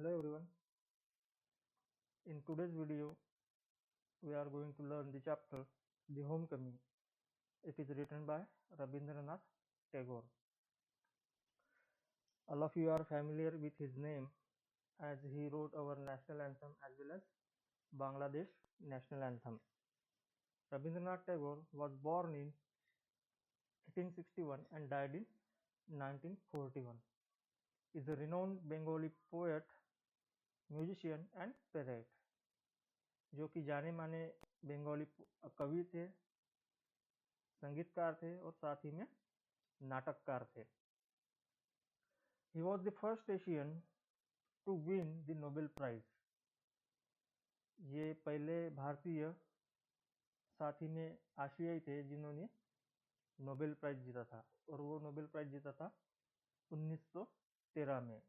Hello everyone. In today's video, we are going to learn the chapter The Homecoming. It is written by Rabindranath Tagore. All of you are familiar with his name as he wrote our national anthem as well as Bangladesh national anthem. Rabindranath Tagore was born in 1861 and died in 1941. He is a renowned Bengali poet, musician and playwright, जो कि जाने माने बंगाली कवि थे, संगीतकार थे और साथ ही में नाटककार थे. He was the first Asian to win the Nobel Prize. ये पहले भारतीय साथ ही में आशियाई थे जिन्होंने नोबेल प्राइज जीता था और वो नोबेल प्राइज जीता था 1913 में.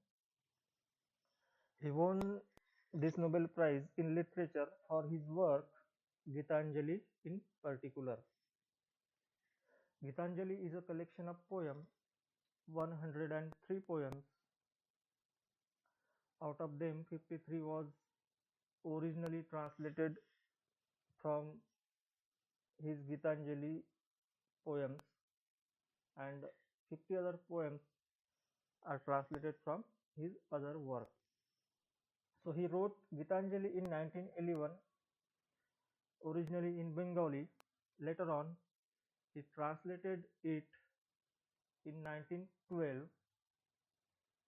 He won this Nobel Prize in literature for his work Gitanjali in particular. Gitanjali is a collection of poems, 103 poems. Out of them, 53 was originally translated from his Gitanjali poems and 50 other poems are translated from his other works. So he wrote Gitanjali in 1911, originally in Bengali. Later on, he translated it in 1912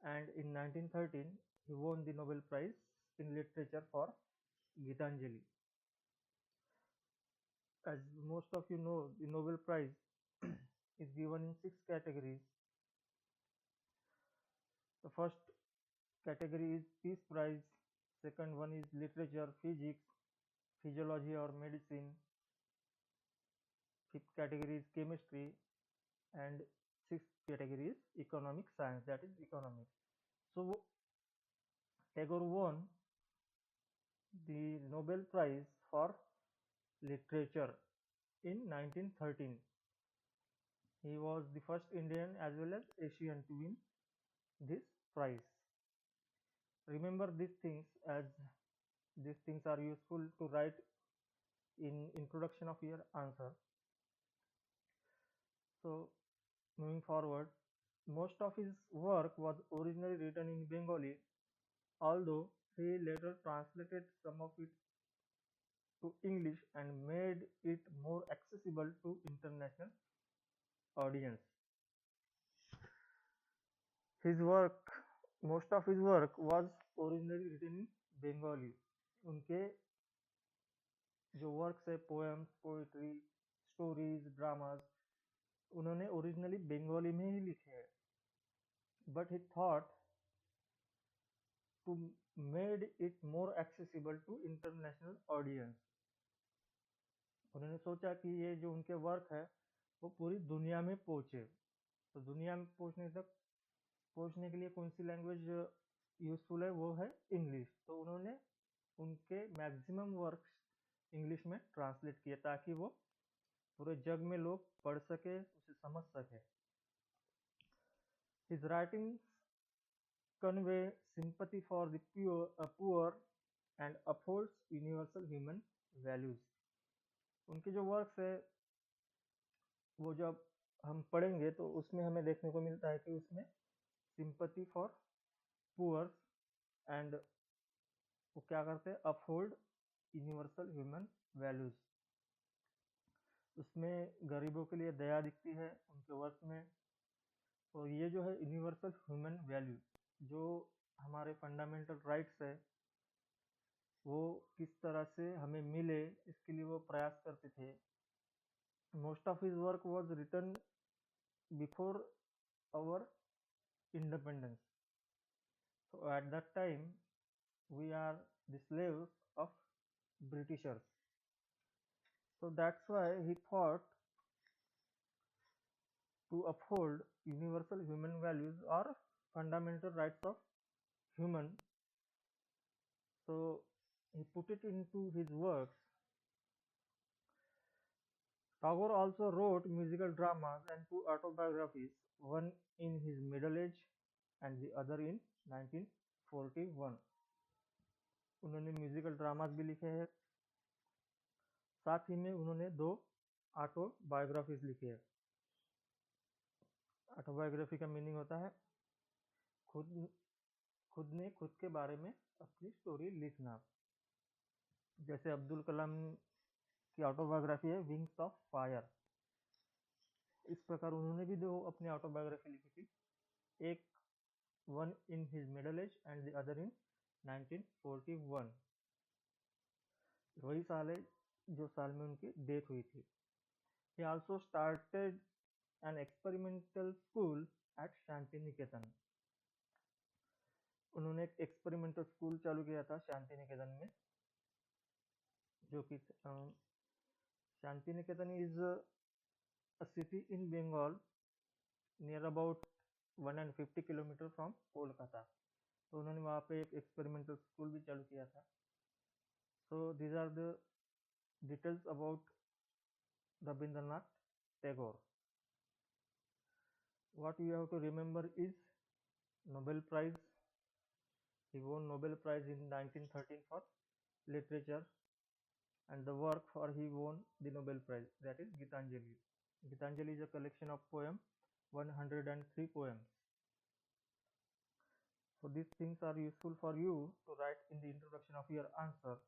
and in 1913 he won the Nobel Prize in literature for Gitanjali. As most of you know, the Nobel Prize is given in 6 categories. The first category is Peace Prize, second one is Literature, Physics, Physiology or Medicine, fifth category is Chemistry, and sixth category is Economic Science, that is Economics. So Tagore won the Nobel Prize for Literature in 1913. He was the first Indian as well as Asian to win this prize. Remember these things, as these things are useful to write in introduction of your answer. So moving forward, most of his work was originally written in Bengali, although he later translated some of it to English and made it more accessible to international audience. His work, most of his work was originally written in Bengali. उनके जो works है, poems, poetry, stories, dramas, उन्होंने originally Bengali में ही लिखे हैं. But he thought to made it more accessible to international audience. उन्होंने सोचा कि ये जो उनके वर्क है वो पूरी दुनिया में पहुंचे. तो दुनिया में पहुंचने के लिए कौन सी लैंग्वेज यूजफुल है, वो है इंग्लिश. तो उन्होंने उनके मैक्सिमम वर्क्स इंग्लिश में ट्रांसलेट किए ताकि वो पूरे जग में लोग पढ़ सके, उसे समझ सके. His writings convey sympathy for the poor and upholds universal human values. उनके जो वर्क्स है वो जब हम पढ़ेंगे तो उसमें हमें देखने को मिलता है कि उसमें सिंपैथी फॉर पुअर एंड वो क्या करते हैं, अपहोल्ड यूनिवर्सल ह्यूमन वैल्यूज. उसमें गरीबों के लिए दया दिखती है उनके वर्क में. और ये जो है यूनिवर्सल ह्यूमन वैल्यू, जो हमारे फंडामेंटल राइट्स है वो किस तरह से हमें मिले, इसके लिए वो प्रयास करते थे. Most of his work was written before our independence. So at that time we are the slaves of Britishers. So that's why he thought to uphold universal human values or fundamental rights of human. So he put it into his works. Tagore also wrote musical dramas and 2 autobiographies, one in his middle age and the other in 1941. उन्होंने musical dramas भी लिखे हैं। साथ ही में उन्होंने 2 autobiographies लिखी है। Autobiography का मीनिंग होता है खुद खुद ने खुद के बारे में अपनी स्टोरी लिखना। जैसे अब्दुल कलाम की ऑटोबायोग्राफी है विंग्स ऑफ फायर। इस प्रकार उन्होंने भी 2 अपनी ऑटोबायोग्राफी लिखी थी, एक one in his middle age and the other in 1941। वही साल है जो साल में उनकी डेथ हुई थी। He also started an experimental school at Shanti Niketan. उन्होंने एक एक्सपेरिमेंटल स्कूल चालू किया था शांति निकेतन में, जो कि Shantiniketan is a city in Bengal near about 150 kilometre from Kolkata. तो उन्होंने वहाँ पे एक एक्सपेरिमेंटल स्कूल भी चालू किया था। So these are the details about Rabindranath Tagore. What you have to remember is Nobel Prize. He won Nobel Prize in 1913 for literature, and the work for he won the Nobel Prize, that is Gitanjali. Gitanjali is a collection of poems, 103 poems. So these things are useful for you to write in the introduction of your answer.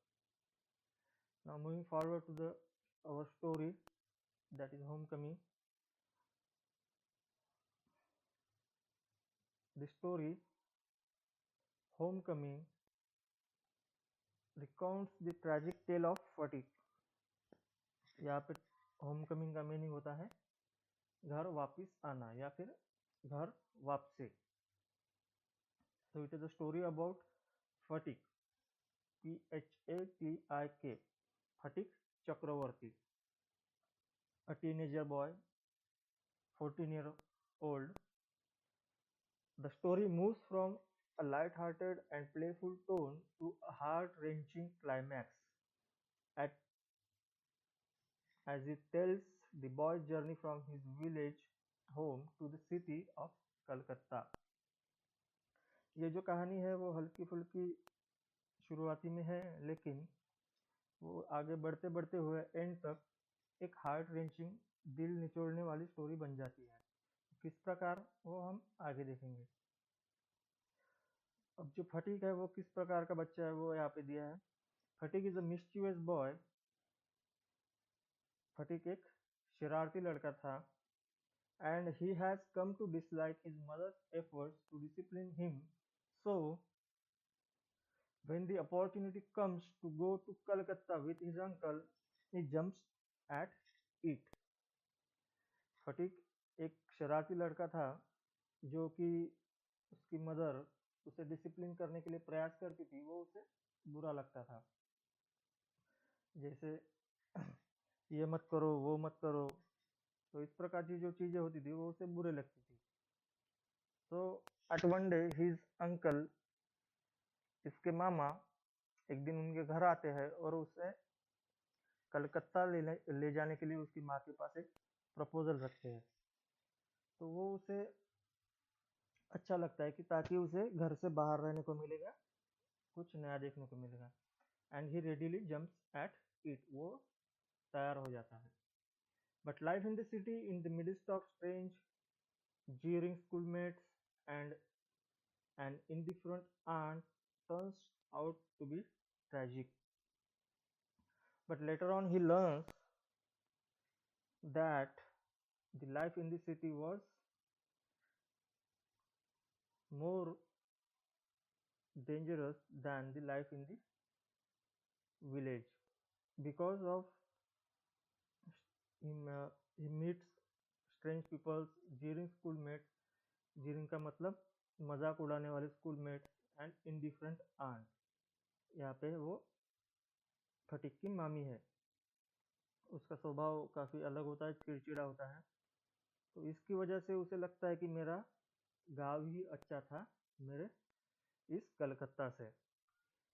Now moving forward to our story, that is Homecoming. The story Homecoming recounts the tragic tale of fatigue. यहाँ पे Homecoming का meaning होता है घर वापस आना या फिर घर वापसी। So it is a story about Sphatik, PHATIK, Sphatik Chakraborty, a teenager boy, 14-year-old. The story moves from a light-hearted and playful tone to a heart-wrenching climax as it tells the boy's journey from his village home to the city of Calcutta. ये जो कहानी है वो हल्की फुल्की शुरुआती में है, लेकिन वो आगे बढ़ते बढ़ते हुए एंड तक एक हार्ट रेंचिंग, दिल निचोड़ने वाली स्टोरी बन जाती है। किस प्रकार वो हम आगे देखेंगे। अब जो फटीक है वो किस प्रकार का बच्चा है वो यहाँ पे दिया है। Phatik is a mischievous boy. Phatik एक शरारती लड़का था। And he has come to dislike his mother's efforts to discipline him, so when the opportunity comes to go to Calcutta with his uncle, he jumps at it. Fatigue एक शरारती लड़का था जो कि उसकी मदर उसे डिसिप्लिन करने के लिए प्रयास करती थी, वो उसे बुरा लगता था। जैसे ये मत करो, वो मत करो, तो इस प्रकार की जो चीजें होती थी वो उसे बुरे लगती थी। तो at one day his uncle, इसके मामा एक दिन उनके घर आते हैं और उसे कलकत्ता ले जाने के लिए उसकी माँ के पास एक प्रपोजल रखते हैं। तो वो उसे अच्छा लगता है कि ताकि उसे घर से बाहर रहने को मिलेगा, कुछ नया देखने को मिलेगा। And he readily jumps at it, वो तैयार हो जाता है। But life in the city in the midst of strange jeering schoolmates and an indifferent aunt turns out to be tragic. But later on he learns that the life in the city was more dangerous than the life in the village. Because of him, he meets strange people, jeering schoolmates. jeering का मतलब मजाक उड़ाने वाले schoolmates and indifferent aunt। यहाँ पे वो fatigue की मामी है, उसका स्वभाव काफी अलग होता है, चिड़चिड़ा होता है। तो इसकी वजह से उसे लगता है कि मेरा गांव ही अच्छा था मेरे इस कलकत्ता से।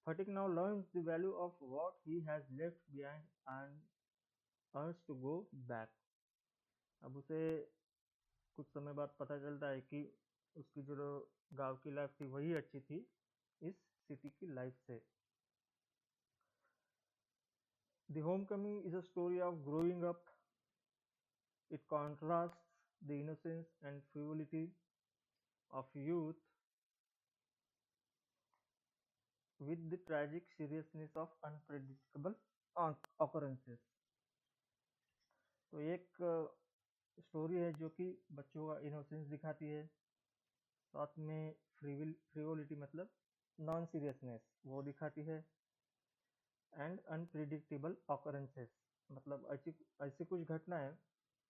Fatigue now learns the value of what he has left behind and urges to go back। अब उसे कुछ समय बाद पता चलता है कि उसकी जो गांव की लाइफ थी वही अच्छी थी इस सिटी की लाइफ से। The Homecoming is a story of growing up. It contrasts the innocence and frivolity of youth with the tragic seriousness of unpredictable occurrences. तो एक स्टोरी है जो कि बच्चों का इनोसेंस दिखाती है, साथ में फ्रिवोलिटी मतलब नॉन सीरियसनेस वो दिखाती है, एंड अनप्रिडिक्टेबल ऑकरेंसेस मतलब ऐसी ऐसी कुछ घटनाएं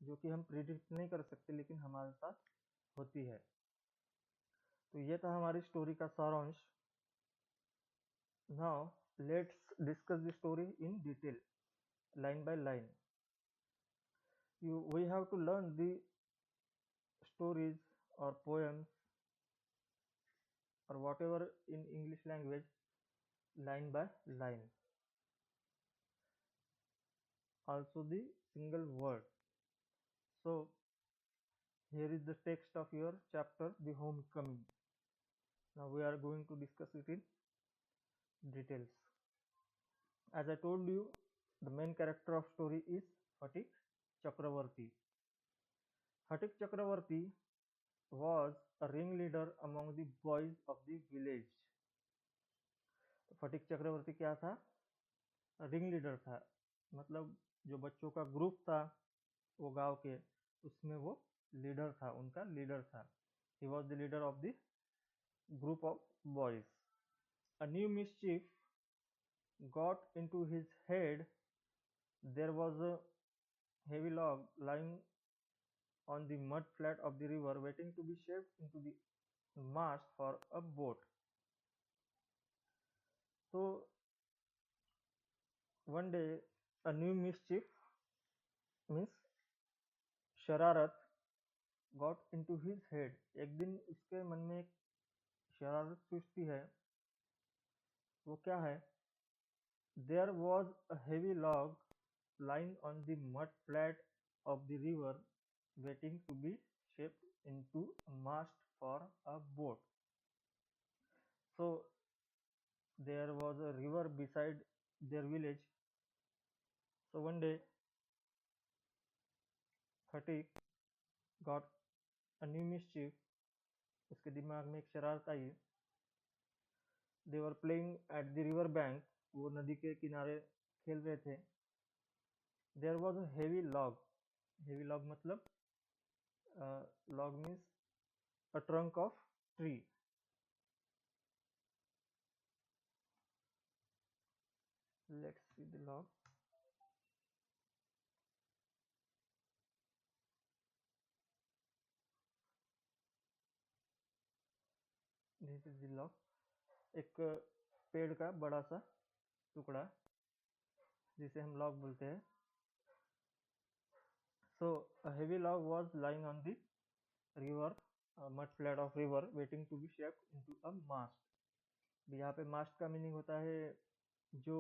जो कि हम प्रिडिक्ट नहीं कर सकते लेकिन हमारे साथ होती है। तो ये था हमारी स्टोरी का सारांश। Now let's discuss the story in detail, line by line. We have to learn the stories or poems or whatever in English language line by line. Also the single word. So here is the text of your chapter, The Homecoming. Now we are going to discuss it in details. As I told you, the main character of story is Phatik Chakravarti. Phatik Chakravarti was a ringleader among the boys of the village. फटिक चक्रवर्ती क्या था? Ring leader था, मतलब जो बच्चों का group था वो गांव के, उसमें वो लीडर था, उनका लीडर था। He was the leader of the group of boys. A new मिसचिफ got into his head. There was a heavy log lying on the mud flat of the river waiting to be shaped into the mast for a boat. So one day a new mischief means शरारत got into his head. एक दिन उसके मन में एक शरारत सूझती है। वो क्या है? There was a heavy log lying on the mud flat of the river waiting to be shaped into a mast for a boat. So there was a river beside their village. So one day Khatik got a new mischief. उसके दिमाग में एक शरारत आई। They were playing at the river bank. वो नदी के किनारे खेल रहे थे। There was a heavy log. Heavy log मतलब log means a trunk of tree. Let's see the log. This is the log. एक पेड़ का बड़ा सा टुकड़ा जिसे हम log बोलते हैं। So a heavy log was lying on the river, mud flat of river, waiting to be shaped into a mast. यहाँ पे mast का मीनिंग होता है जो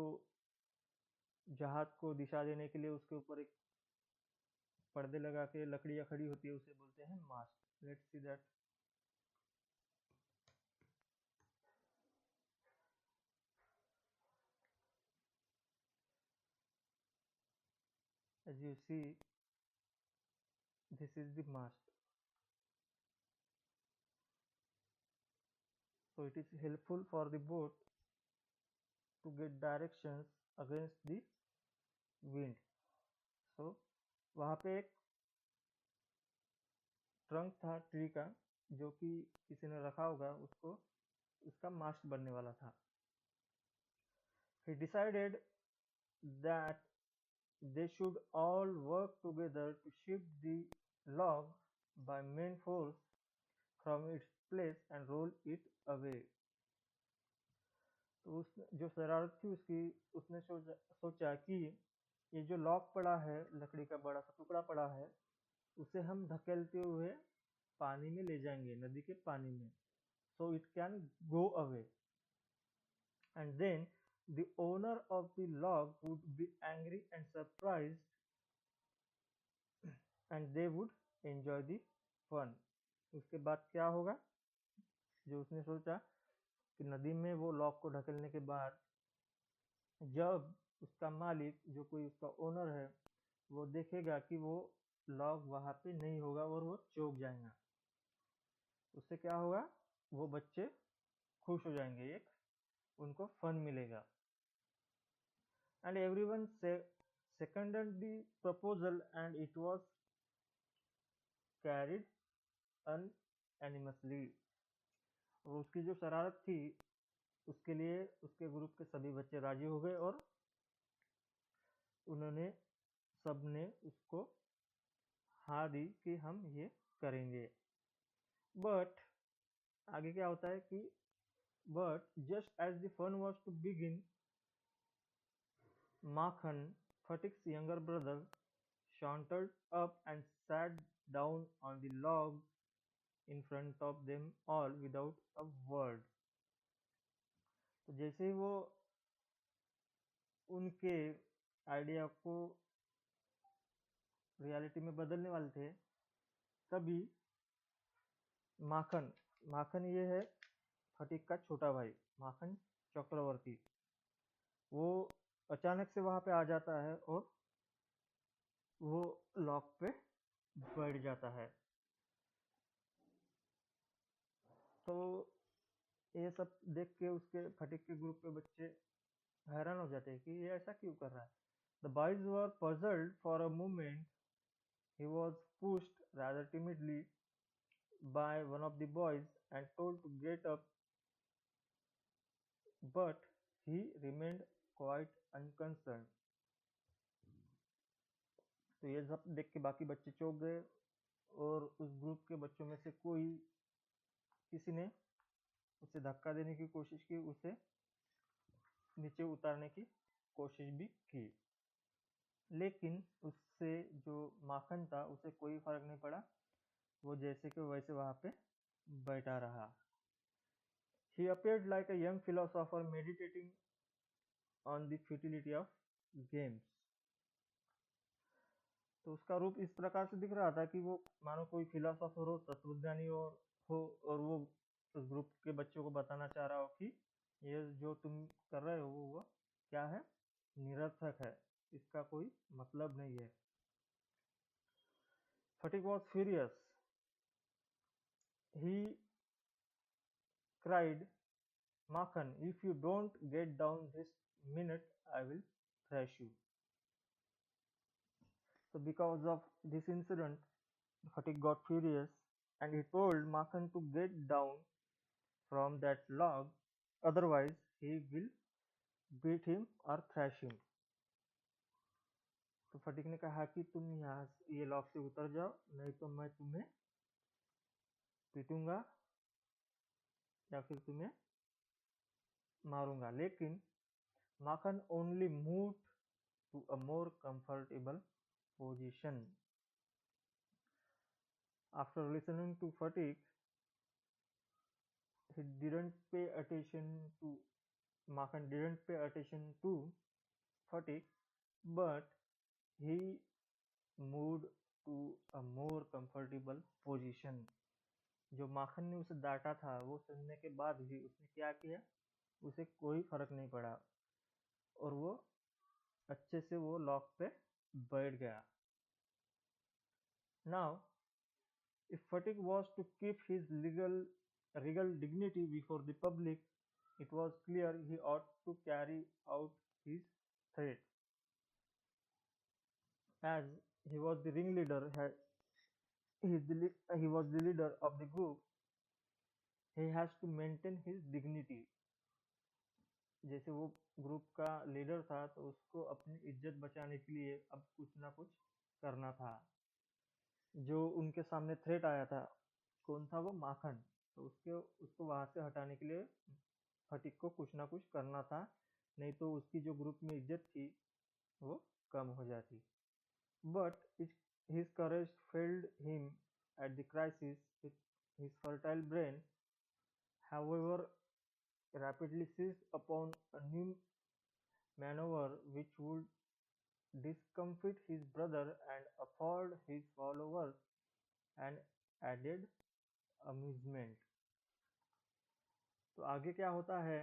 जहाज को दिशा देने के लिए उसके ऊपर एक पर्दे लगा के लकड़ियां खड़ी होती है, उसे बोलते हैं mast. Let's see that. As you see, this is the mast. So it is helpful for the boat to get directions against the wind. So वहाँ पे एक ट्रंक था ट्री का जो कि किसी ने रखा होगा, उसको उसका मास्ट बनने वाला था। He decided that they should all work together to shift the log by main force from its place and roll it away. तो उस जो शरारत थी उसकी, उसने सोचा कि ये जो लॉक पड़ा है, लकड़ी का बड़ा सा टुकड़ा पड़ा है, उसे हम धकेलते हुए पानी में ले जाएंगे, नदी के पानी में, so it can go away, and then the owner of the log would be angry and surprised and they would enjoy the fun. उसके बाद क्या होगा? जो उसने सोचा कि नदी में वो लॉक को ढकेलने के बाद जब उसका मालिक, जो कोई उसका ओनर है, वो देखेगा कि वो लॉग वहां पे नहीं होगा और वो चौंक जाएगा। उससे क्या होगा, वो बच्चे खुश हो जाएंगे, एक उनको फन मिलेगा। And everyone seconded the proposal and it was carried unanimously। और उसकी जो शरारत थी उसके लिए उसके ग्रुप के सभी बच्चे राजी हो गए और उन्होंने सबने उसको हाँ दी कि हम ये करेंगे। बट आगे क्या होता है कि but just as the fun was to begin, Makhan, Phatik's younger brother, sauntered up and sat down on the log in front of them all without a word। तो जैसे ही वो उनके आइडिया को रियलिटी में बदलने वाले थे, तभी माखन माखन ये है फटीक का छोटा भाई, माखन चक्रवर्ती, वो अचानक से वहां पे आ जाता है और वो लॉक पे बैठ जाता है। तो ये सब देख के उसके फटीक के ग्रुप के बच्चे हैरान हो जाते हैं कि ये ऐसा क्यों कर रहा है। The boys were puzzled for a moment. He was pushed rather timidly by one of the boys and told to get up, but he remained quite unconcerned। तो ये सब देख के बाकी बच्चे चौंक गए और उस ग्रुप के बच्चों में से किसी ने उसे धक्का देने की कोशिश की, उसे नीचे उतारने की कोशिश भी की, लेकिन उससे जो माखन था उसे कोई फर्क नहीं पड़ा, वो जैसे कि वैसे वहां पे बैठा रहा। He appeared like a young philosopher meditating on the futility of games। तो उसका रूप इस प्रकार से दिख रहा था कि वो मानो कोई फिलोसोफर हो, तत्वज्ञानी और वो उस ग्रुप के बच्चों को बताना चाह रहा हो कि ये जो तुम कर रहे हो वो क्या है, निरर्थक है, इसका कोई मतलब नहीं है। Fatigue was furious। He cried, Makhan, if you don't get down this minute, I will thrash you। So because of this incident, Fatigue got furious and he told Makhan to get down from that log, otherwise he will beat him or thrash him। तो fatigue ने कहा कि तुम यहाँ ये lock से उतर जाओ, नहीं तो मैं तुम्हें पीटूंगा या फिर तुम्हें मारूंगा। लेकिन Makhan only move to a more comfortable position. After listening to Phatik, he didn't pay attention to Makhan didn't pay attention to Fatick, but he moved to a more comfortable position। जो माखन ने उसे डांटा था वो सुनने के बाद भी उसने क्या किया, उसे कोई फर्क नहीं पड़ा और वो अच्छे से वो लॉक पे बैठ गया। Now, if Fatick was to keep his regal dignity before the public, it was clear he ought to carry out his threat। As he was the ringleader, he was the leader of the group, he has to maintain his dignity। जैसे वो group का leader था तो उसको अपनी इज्जत बचाने के लिए अब कुछ ना कुछ करना था। जो उनके सामने थ्रेट आया था, कौन था वो, माखन, तो उसको वहां से हटाने के लिए फटीक को कुछ ना कुछ करना था, नहीं तो उसकी जो ग्रुप में इज्जत थी वो कम हो जाती। But his courage failed him at the crisis। With his fertile brain, however, rapidly seized upon a new maneuver which would discomfit his brother and afford his followers an added amusement। तो आगे क्या होता है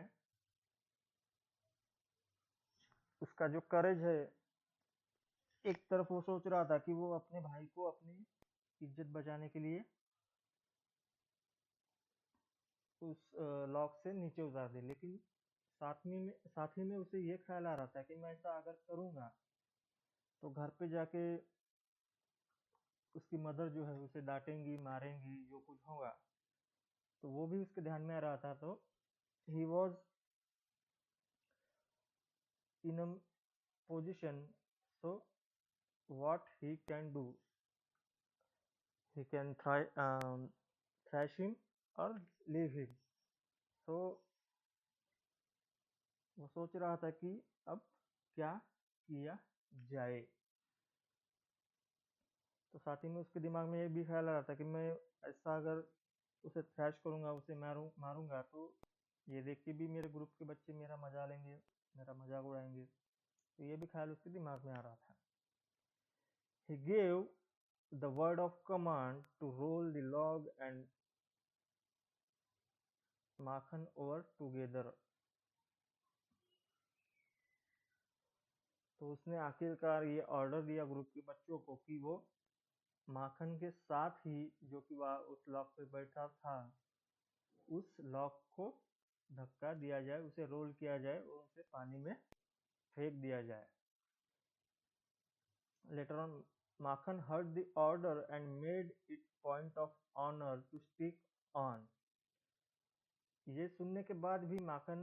उसका जो करेज है, एक तरफ वो सोच रहा था कि वो अपने भाई को अपनी इज्जत बचाने के लिए उस लॉक से नीचे उतार दे, लेकिन साथ ही में उसे ये ख्याल आ रहा था कि मैं ऐसा अगर करूंगा तो घर पे जाके उसकी मदर जो है उसे डांटेंगी, मारेंगी, जो कुछ होगा। तो वो भी उसके ध्यान में आ रहा था। तो he was in a position, so what he can do, he can thrash him or leave him. So वो सोच रहा था कि अब क्या किया जाए। तो साथ ही में उसके दिमाग में ये भी ख्याल आ रहा था कि मैं ऐसा अगर उसे थ्रैश करूंगा, उसे मारूंगा, तो ये देख के भी मेरे ग्रुप के बच्चे मेरा मजा लेंगे, मेरा मजाक उड़ाएंगे। तो ये भी ख्याल उसके दिमाग में आ रहा था। He gave the word of command to roll the log and Makhan over together. तो उसने आखिरकार ये ऑर्डर दिया ग्रुप के बच्चों को कि वो माखन के साथ ही, जो कि वह उस लॉक पे बैठा था, उस लॉक को धक्का दिया जाए, उसे रोल किया जाए और उसे पानी में फेंक दिया जाए। Later on Makhan heard the order and made it point of honor to stick on. ये सुनने के बाद भी माखन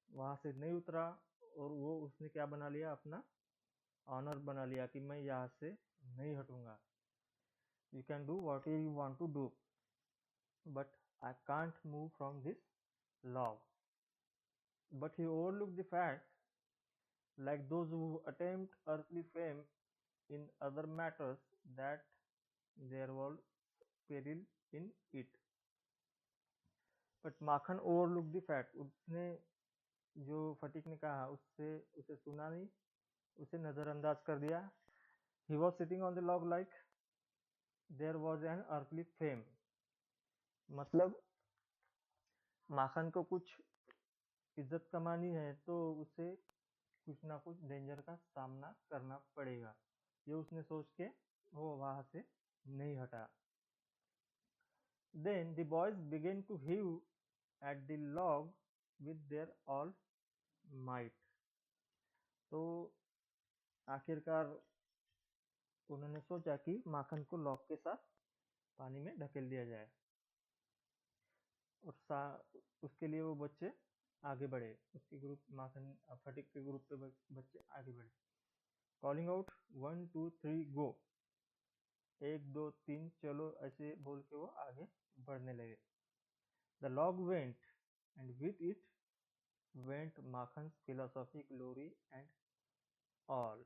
वहां से नहीं उतरा और वो उसने क्या बना लिया, अपना ऑनर बना लिया कि मैं यहाँ से नहीं हटूंगा। You can do whatever you want to do, but I can't move from this log. But he overlooked the fact, like those who attempt earthly fame in other matters, that there was peril in it. But Makhan overlooked the fact, उसने जो fatigue ने कहा उससे उसे सुना नहीं, उसे नजरअंदाज कर दिया। He was sitting on the log like there was an earthly fame. मतलब माखन को कुछ इज्जत कमानी है तो उसे कुछ ना कुछ डेंजर का सामना करना पड़ेगा, ये उसने सोच के वो वहां से नहीं हटा। Then the boys began to hew at the log with their all might. तो आखिरकार उन्होंने सोचा कि माखन को लॉक के साथ पानी में ढकेल दिया जाए और उसके लिए वो बच्चे आगे बढ़े, उसके ग्रुप माखन फटिक के ग्रुप पे बच्चे आगे बढ़े। कॉलिंग आउट 1 2 3 गो, 1 2 3 चलो, ऐसे बोल के वो आगे बढ़ने लगे। The log went and with it went Makhan's philosophy, glory and all.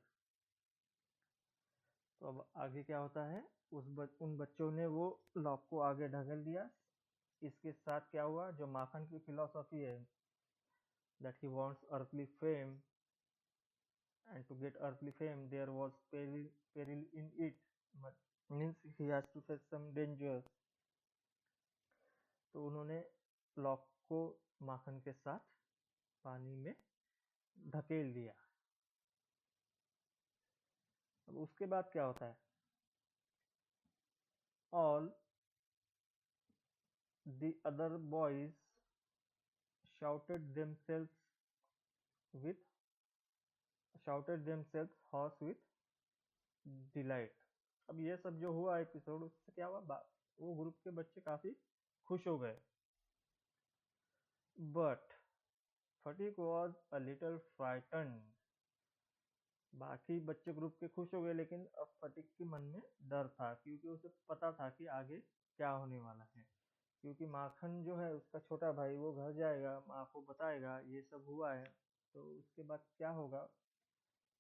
तो अब आगे क्या होता है, उन बच्चों ने वो लॉग को आगे ढकेल दिया। इसके साथ क्या हुआ, जो माखन की फिलोसॉफी है, that he wants earthly fame, and to get earthly fame there was peril in it, means he has to face some danger। तो उन्होंने लॉक को माखन के साथ पानी में ढकेल दिया। अब उसके बाद क्या होता है, all the other boys shouted themselves with hoarse with delight। अब ये सब जो हुआ एपिसोड, उससे क्या हुआ, वो ग्रुप के बच्चे काफी खुश हो गए। But fatigue was a little frighten. बाकी बच्चे ग्रुप के खुश हो गए, लेकिन अब फटीक के मन में डर था, क्योंकि उसे पता था कि आगे क्या होने वाला है। क्योंकि माखन जो है उसका छोटा भाई, वो घर जाएगा, माँ को बताएगा ये सब हुआ है, तो उसके बाद क्या होगा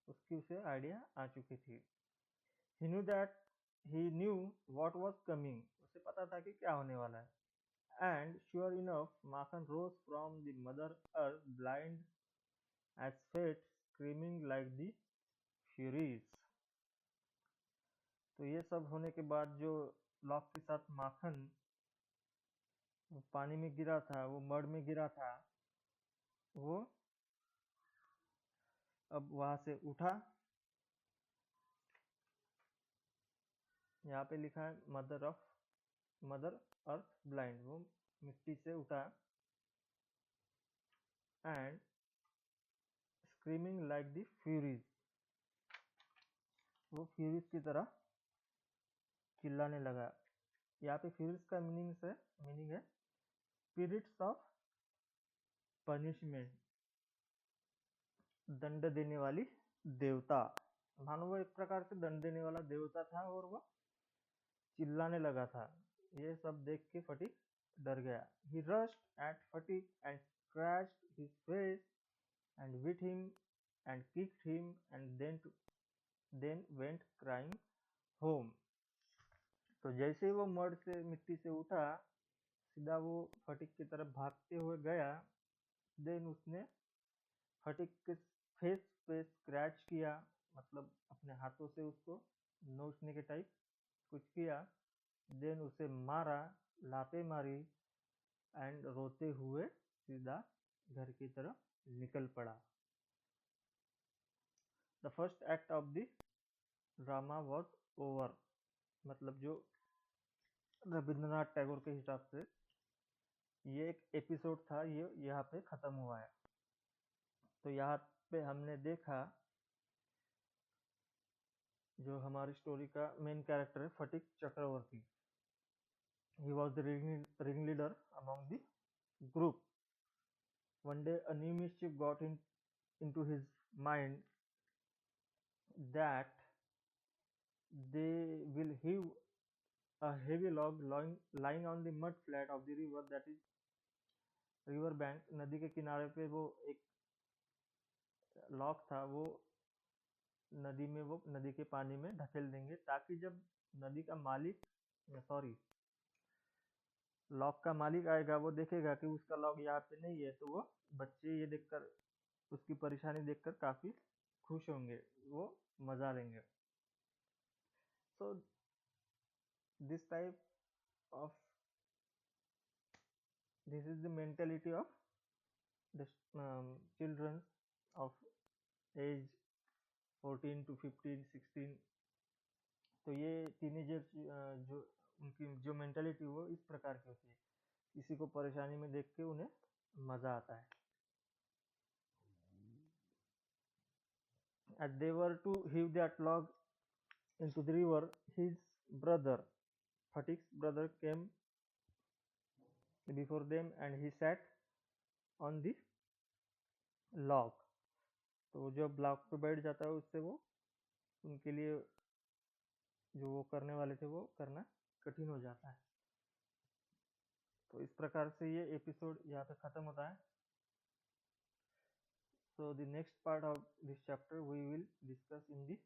उसकी उसे आइडिया आ चुकी थी। He knew that he knew what was coming, उसे पता था कि क्या होने वाला है। And sure enough, Makhan rose from the Mother Earth blind as fate, screaming like the Furies। तो ये सब होने के बाद जो लॉक के साथ माखन पानी में गिरा था, वो मड में गिरा था, वो अब वहां से उठा, यहाँ पे लिखा है मदर अर्थ ब्लाइंड, वो मिट्टी से उठा and screaming like the Furies, वो फ्यूरीज की तरह चिल्लाने लगा। यहाँ पे फ्यूरीज का मीनिंग है स्पिरिट्स ऑफ पनिशमेंट, दंड देने वाली देवता। मानो वो एक प्रकार से दंड देने वाला देवता था और वह चिल्लाने लगा था। ये सब देख के फटीक डर गया। He rushed at Fatick and scratched his face and bit him and kicked him and then went crying home. तो जैसे ही वो मिट्टी से उठा, सीधा वो फटीक की तरफ भागते हुए गया। देन उसने फटीक के फेस पे स्क्रैच किया, मतलब अपने हाथों से उसको नोचने के टाइप कुछ किया। देन उसे मारा, लाते मारी एंड रोते हुए सीधा घर की तरफ निकल पड़ा। The first act of the drama was over, मतलब जो रविंद्रनाथ टैगोर के हिसाब से ये एक एपिसोड था, ये यहाँ पे खत्म हुआ है। तो यहाँ पे हमने देखा जो हमारी स्टोरी का मेन कैरेक्टर है Phatik Chakravarti. He was the ringleader among the group. One day a new mischief got into his mind that they will heave a heavy log lying on the mud flat of the river, that is river bank. नदी के किनारे पे वो एक lock था, वो नदी के पानी में ढकेल देंगे, ताकि जब नदी का मालिक लॉक का मालिक आएगा, वो देखेगा कि उसका लॉक यहाँ पे नहीं है, तो वो बच्चे ये देखकर, उसकी परेशानी देखकर काफी खुश होंगे, वो मजा लेंगे। So this is the mentality of the children of age 14 to 15, 16। तो ये टीनेजर्स जो उनकी जो मेंटेलिटी वो इस प्रकार की होती है, किसी को परेशानी में देख के उन्हें मजा आता है। As they were to heave that log into the river, his brother, Fatik's brother, came before them and he sat on the log. तो जब लॉक पे बैठ जाता है, उससे वो उनके लिए जो वो करने वाले थे वो करना कठिन हो जाता है। तो इस प्रकार से ये एपिसोड यहाँ पे खत्म होता है। So the next part of this chapter we will discuss in the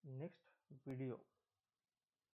next video.